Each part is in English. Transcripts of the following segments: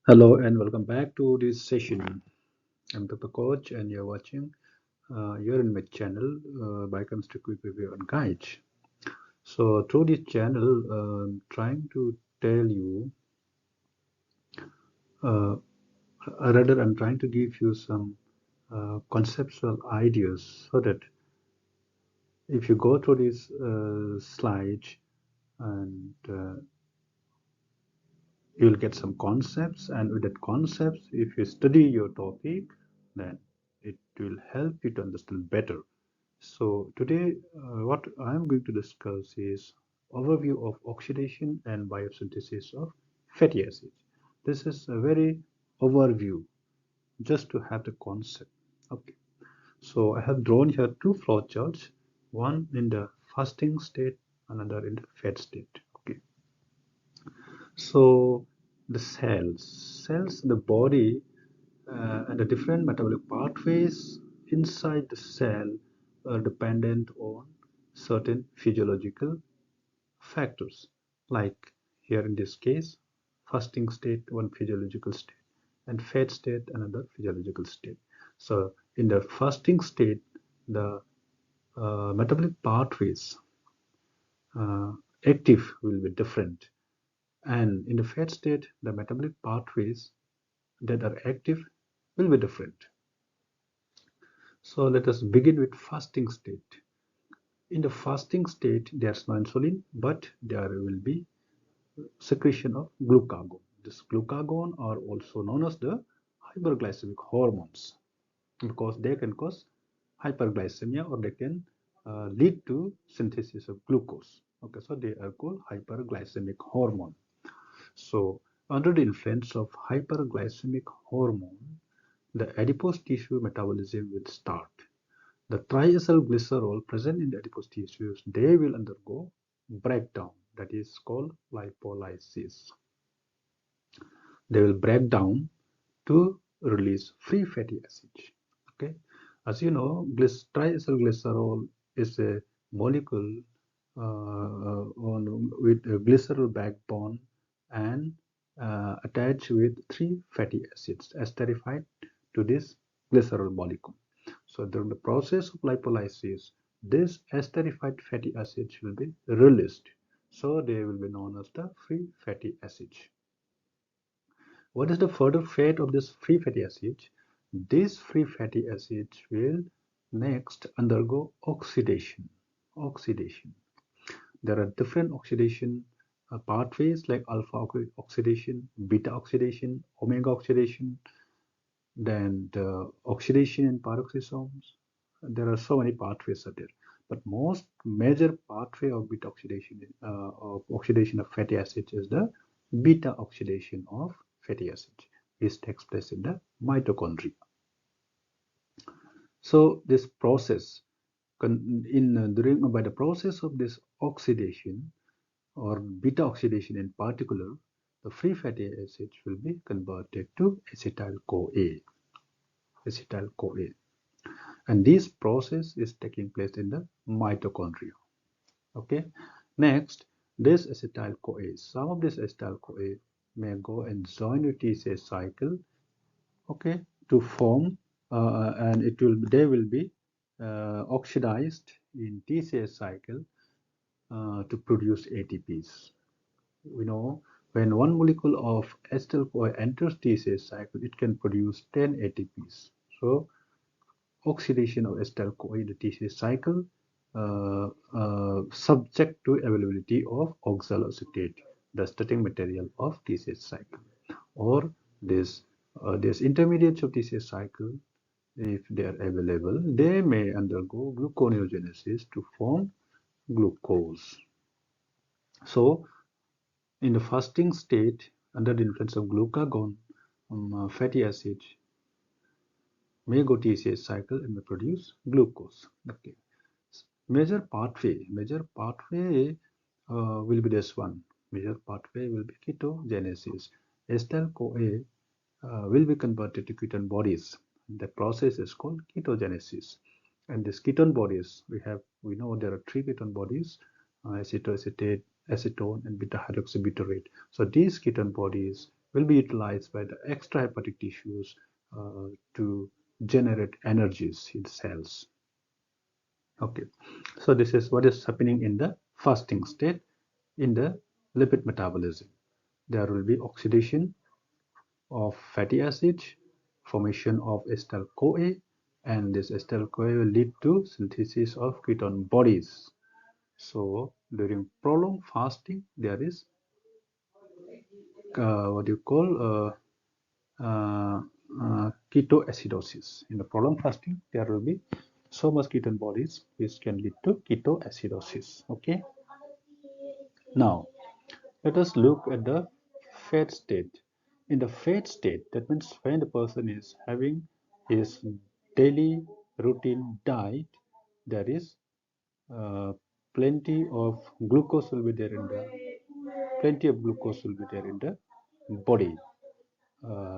Hello and welcome back to this session. I'm Dr. Coach and you're watching you're in my channel Biochemistry Quick Review and Guide. So through this channel, I'm trying to tell you, uh, rather I'm trying to give you some conceptual ideas so that if you go through this slide and you'll get some concepts, and with that concepts, if you study your topic, then it will help you to understand better. So today, what I'm going to discuss is overview of oxidation and biosynthesis of fatty acids. This is a very overview, just to have the concept. Okay. So I have drawn here two flow charts, one in the fasting state, another in the fed state. Okay. So the cells in the body and the different metabolic pathways inside the cell are dependent on certain physiological factors. Like here in this case, fasting state, one physiological state, and fed state, another physiological state. So in the fasting state, the metabolic pathways uh, active will be different, and in the fed state, the metabolic pathways that are active will be different. So let us begin with fasting state. In the fasting state, there's no insulin, but there will be secretion of glucagon. This glucagon are also known as the hyperglycemic hormones because they can cause hyperglycemia or they can lead to synthesis of glucose. Okay, so they are called hyperglycemic hormone. So under the influence of hyperglycemic hormone, the adipose tissue metabolism will start. The triacylglycerol present in the adipose tissues, they will undergo breakdown, that is called lipolysis. They will break down to release free fatty acids. Okay, as you know, triacylglycerol is a molecule with a glycerol backbone and attached with three fatty acids esterified to this glycerol molecule. So during the process of lipolysis, these esterified fatty acids will be released. So they will be known as the free fatty acids. What is the further fate of this free fatty acids? These free fatty acids will next undergo oxidation. Oxidation. There are different oxidation pathways like alpha oxidation, beta oxidation, omega oxidation, then the oxidation in peroxisomes. There are so many pathways are there, but most major pathway of beta oxidation of fatty acids is the beta oxidation of fatty acids. This takes place in the mitochondria. So this process, during by the process of this oxidation or beta oxidation in particular, the free fatty acids will be converted to acetyl CoA. Acetyl CoA. And this process is taking place in the mitochondria. Okay. Next, this acetyl CoA. Some of this acetyl CoA may go and join with TCA cycle. Okay, to form and they will be oxidized in TCA cycle to produce ATPs. We know when one molecule of acetyl CoA enters TCA cycle, it can produce 10 ATPs. So oxidation of acetyl CoA in the TCA cycle subject to availability of oxaloacetate, the starting material of TCA cycle, or this intermediates of TCA cycle. If they are available, they may undergo gluconeogenesis to form glucose. So in the fasting state, under the influence of glucagon, fatty acids may go TCA cycle and may produce glucose. Okay. Major pathway will be this one. Major pathway will be ketogenesis. Acetyl CoA will be converted to ketone bodies. The process is called ketogenesis. And these ketone bodies, we know there are three ketone bodies: acetoacetate, acetone, and beta hydroxybutyrate. So these ketone bodies will be utilized by the extrahepatic tissues to generate energies in cells. Okay, so this is what is happening in the fasting state in the lipid metabolism. There will be oxidation of fatty acids, formation of acetyl-CoA, and this acetyl-CoA will lead to synthesis of ketone bodies. So during prolonged fasting, there is what you call ketoacidosis. In the prolonged fasting, there will be so much ketone bodies which can lead to ketoacidosis. Okay. Now, let us look at the fat state. In the fat state, that means when the person is having his daily routine diet, there is plenty of glucose will be there in the plenty of glucose will be there in the body,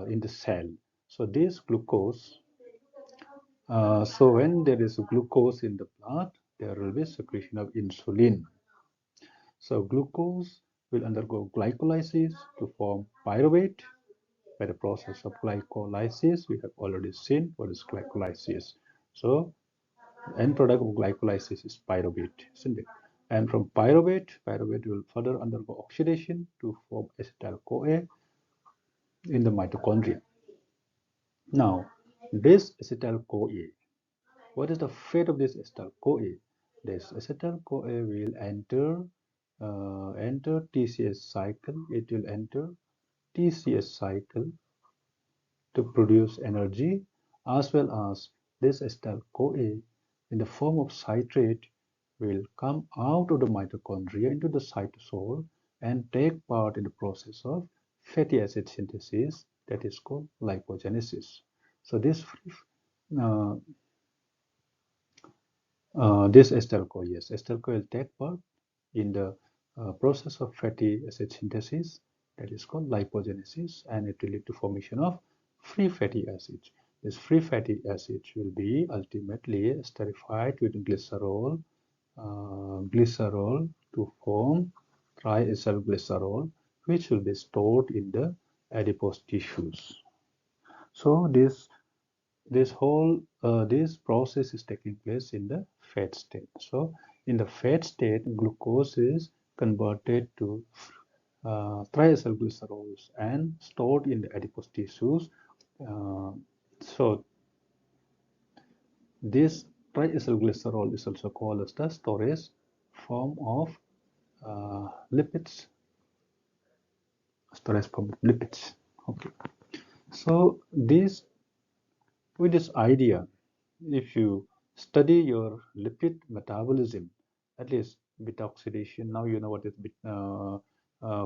in the cell. So this glucose, so when there is glucose in the blood, there will be secretion of insulin. So glucose will undergo glycolysis to form pyruvate. By the process of glycolysis, we have already seen what is glycolysis. So end product of glycolysis is pyruvate, isn't it? And from pyruvate will further undergo oxidation to form acetyl-CoA in the mitochondria. Now, this acetyl-CoA, what is the fate of this acetyl-CoA? This acetyl-CoA will enter TCS cycle. It will enter TCS cycle to produce energy, as well as this acetyl-CoA in the form of citrate will come out of the mitochondria into the cytosol and take part in the process of fatty acid synthesis that is called lipogenesis. So uh, this acetyl-CoA, yes, acetyl-CoA will take part in the process of fatty acid synthesis that is called lipogenesis, and it will lead to formation of free fatty acids. This free fatty acids will be ultimately esterified with glycerol to form triacylglycerol, which will be stored in the adipose tissues. So this process is taking place in the fat state. So in the fat state, glucose is converted to triacylglycerols and stored in the adipose tissues. So this triacylglycerol is also called as the storage form of lipids. Storage form of lipids. Okay. So with this idea, if you study your lipid metabolism, at least beta oxidation, now you know what is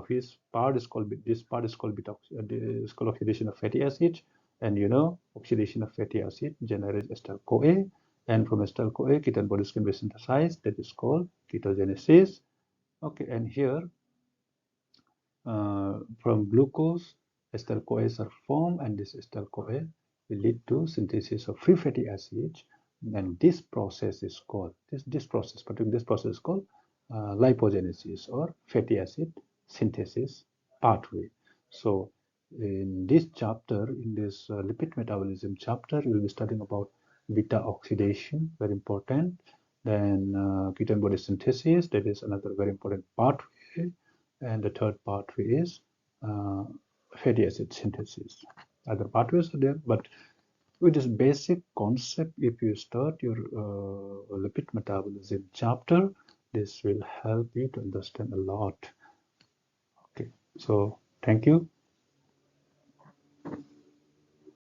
this part is called is called oxidation of fatty acids, and you know oxidation of fatty acid generates acetyl-CoA, and from acetyl-CoA ketone bodies can be synthesized, that is called ketogenesis. Okay, and here from glucose, acetyl-CoAs are formed, and this acetyl-CoA will lead to synthesis of free fatty acids. And this process is called this process is called lipogenesis or fatty acid synthesis pathway. So, in this chapter, in this lipid metabolism chapter, we will be studying about beta oxidation, very important. Then ketone body synthesis, that is another very important pathway, and the third pathway is fatty acid synthesis. Other pathways are there, but with this basic concept, if you start your lipid metabolism chapter, this will help you to understand a lot. Okay, so thank you.